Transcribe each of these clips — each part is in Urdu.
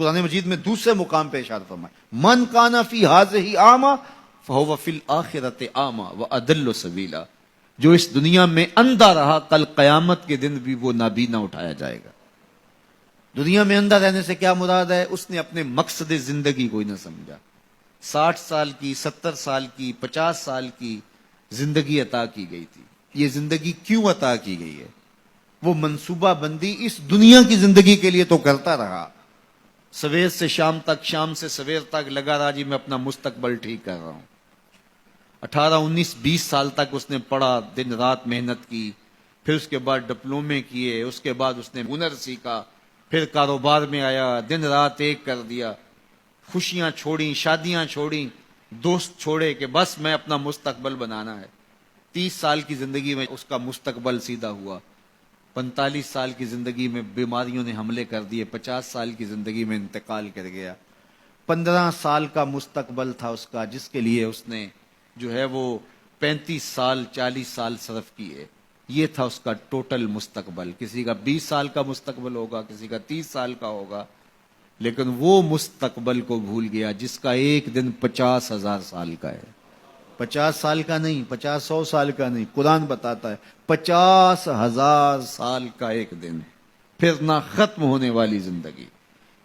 قرآن مجید میں دوسرے مقام پہ اشارہ فرمائے من کانا فی ہذہ اعمی فہو فی الآخرۃ اعمی واضل سبیلا، جو اس دنیا میں اندھا رہا کل قیامت کے دن بھی وہ نابینا اٹھایا جائے گا۔ دنیا میں اندھا رہنے سے کیا مراد ہے؟ اس نے اپنے مقصد زندگی کو ہی نہ سمجھا۔ 60 سال کی، 70 سال کی، 50 سال کی زندگی عطا کی گئی تھی۔ یہ زندگی کیوں عطا کی گئی ہے؟ وہ منصوبہ بندی اس دنیا کی زندگی کے لیے تو کرتا رہا، سویر سے شام تک، شام سے سویر تک لگا رہا جی میں اپنا مستقبل ٹھیک کر رہا ہوں۔ 18 19 20 سال تک اس نے پڑھا، دن رات محنت کی، پھر اس کے بعد ڈپلومے کیے، اس کے بعد اس نے ہنر سیکھا، پھر کاروبار میں آیا، دن رات ایک کر دیا، خوشیاں چھوڑیں، شادیاں چھوڑیں، دوست چھوڑے کہ بس میں اپنا مستقبل بنانا ہے۔ 30 سال کی زندگی میں اس کا مستقبل سیدھا ہوا، 45 سال کی زندگی میں بیماریوں نے حملے کر دیے، 50 سال کی زندگی میں انتقال کر گیا۔ 15 سال کا مستقبل تھا اس کا، جس کے لیے اس نے جو ہے وہ 35 سال 40 سال صرف کیے۔ یہ تھا اس کا ٹوٹل مستقبل۔ کسی کا 20 سال کا مستقبل ہوگا، کسی کا 30 سال کا ہوگا، لیکن وہ مستقبل کو بھول گیا جس کا ایک دن 50,000 سال کا ہے۔ 50 سال کا نہیں، 50 سال کا نہیں، قرآن بتاتا ہے 50,000 سال کا ایک دن، پھر نہ ختم ہونے والی زندگی۔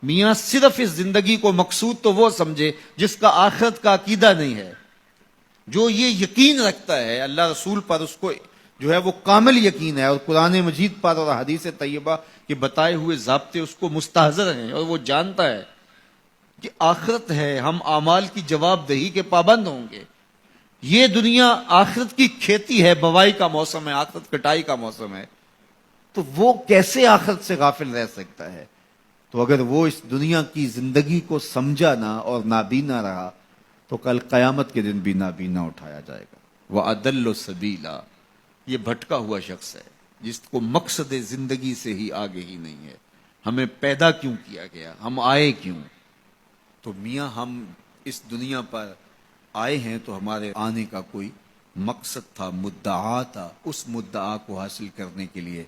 میاں صرف اس زندگی کو مقصود تو وہ سمجھے جس کا آخرت کا عقیدہ نہیں ہے، جو یہ یقین رکھتا ہے اللہ رسول پر، اس کو جو ہے وہ کامل یقین ہے، اور قرآن مجید پر اور حدیث طیبہ کے بتائے ہوئے ضابطے اس کو مستحضر ہیں، اور وہ جانتا ہے کہ آخرت ہے، ہم اعمال کی جواب دہی کے پابند ہوں گے۔ یہ دنیا آخرت کی کھیتی ہے، بوائی کا موسم ہے، آخرت کٹائی کا موسم ہے، تو وہ کیسے آخرت سے غافل رہ سکتا ہے؟ تو اگر وہ اس دنیا کی زندگی کو سمجھا نہ اور نابینا رہا تو کل قیامت کے دن بھی نابینا اٹھایا جائے گا۔ وَأَضَلُّ سَبِيلًا، یہ بھٹکا ہوا شخص ہے جس کو مقصد زندگی سے ہی آگے ہی نہیں ہے۔ ہمیں پیدا کیوں کیا گیا؟ ہم آئے کیوں؟ تو میاں ہم اس دنیا پر آئے ہیں تو ہمارے آنے کا کوئی مقصد تھا، مدعا تھا۔ اس مدعا کو حاصل کرنے کے لیے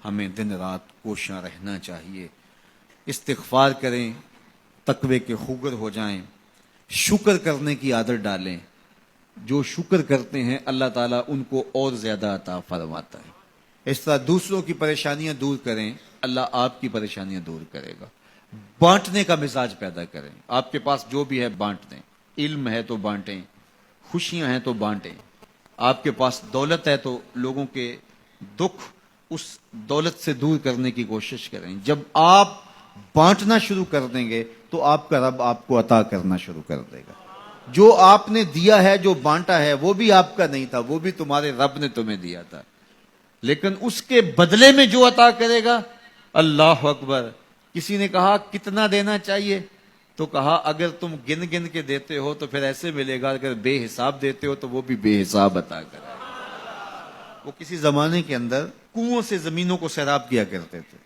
ہمیں دن رات کوشاں رہنا چاہیے، استغفار کریں، تقوی کے خوگر ہو جائیں، شکر کرنے کی عادت ڈالیں۔ جو شکر کرتے ہیں اللہ تعالیٰ ان کو اور زیادہ عطا فرماتا ہے۔ اس طرح دوسروں کی پریشانیاں دور کریں، اللہ آپ کی پریشانیاں دور کرے گا۔ بانٹنے کا مزاج پیدا کریں، آپ کے پاس جو بھی ہے بانٹ دیں، علم ہے تو بانٹیں، خوشیاں ہیں تو بانٹیں، آپ کے پاس دولت ہے تو لوگوں کے دکھ اس دولت سے دور کرنے کی کوشش کریں۔ جب آپ بانٹنا شروع کر دیں گے تو آپ کا رب آپ کو عطا کرنا شروع کر دے گا۔ جو آپ نے دیا ہے، جو بانٹا ہے، وہ بھی آپ کا نہیں تھا، وہ بھی تمہارے رب نے تمہیں دیا تھا، لیکن اس کے بدلے میں جو عطا کرے گا، اللہ اکبر۔ کسی نے کہا کتنا دینا چاہیے؟ تو کہا اگر تم گن گن کے دیتے ہو تو پھر ایسے ملے گا، اگر بے حساب دیتے ہو تو وہ بھی بے حساب عطا کرے گا۔ وہ کسی زمانے کے اندر کنووں سے زمینوں کو سیراب کیا کرتے تھے،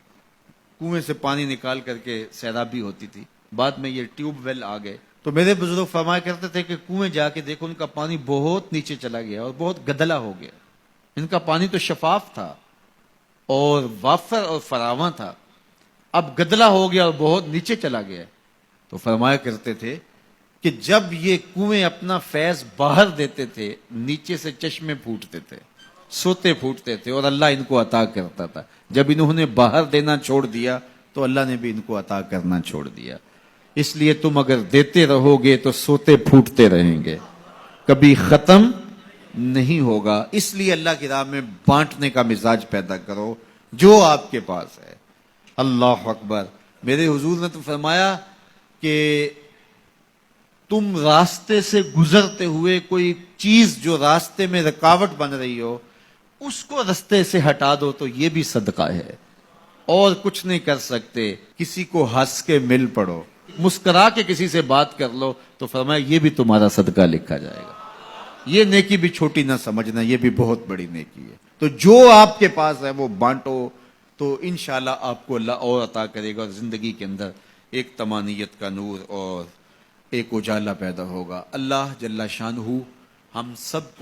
کنویں سے پانی نکال کر کے سیرابی ہوتی تھی۔ بعد میں یہ ٹیوب ویل آ گئے تو میرے بزرگ فرمایا کرتے تھے کہ کنویں جا کے دیکھو، ان کا پانی بہت نیچے چلا گیا اور بہت گدلا ہو گیا۔ ان کا پانی تو شفاف تھا اور وافر اور فراواں تھا، اب گدلا ہو گیا اور بہت نیچے چلا گیا۔ تو فرمایا کرتے تھے کہ جب یہ کنویں اپنا فیض باہر دیتے تھے، نیچے سے چشمے پھوٹتے تھے، سوتے پھوٹتے تھے، اور اللہ ان کو عطا کرتا تھا۔ جب انہوں نے باہر دینا چھوڑ دیا تو اللہ نے بھی ان کو عطا کرنا چھوڑ دیا۔ اس لیے تم اگر دیتے رہو گے تو سوتے پھوٹتے رہیں گے، کبھی ختم نہیں ہوگا۔ اس لیے اللہ کی راہ میں بانٹنے کا مزاج پیدا کرو جو آپ کے پاس ہے۔ اللہ اکبر۔ میرے حضور نے تو فرمایا کہ تم راستے سے گزرتے ہوئے کوئی چیز جو راستے میں رکاوٹ بن رہی ہو، اس کو راستے سے ہٹا دو تو یہ بھی صدقہ ہے، اور کچھ نہیں کر سکتے۔ کسی کو ہنس کے مل پڑو، مسکرا کے کسی سے بات کر لو تو فرمایا یہ بھی تمہارا صدقہ لکھا جائے گا۔ یہ نیکی بھی چھوٹی نہ سمجھنا، یہ بھی بہت بڑی نیکی ہے۔ تو جو آپ کے پاس ہے وہ بانٹو تو انشاءاللہ آپ کو اللہ اور عطا کرے گا، اور زندگی کے اندر ایک تمانیت کا نور اور ایک اجالا پیدا ہوگا۔ اللہ جل شانہ ہم سب کو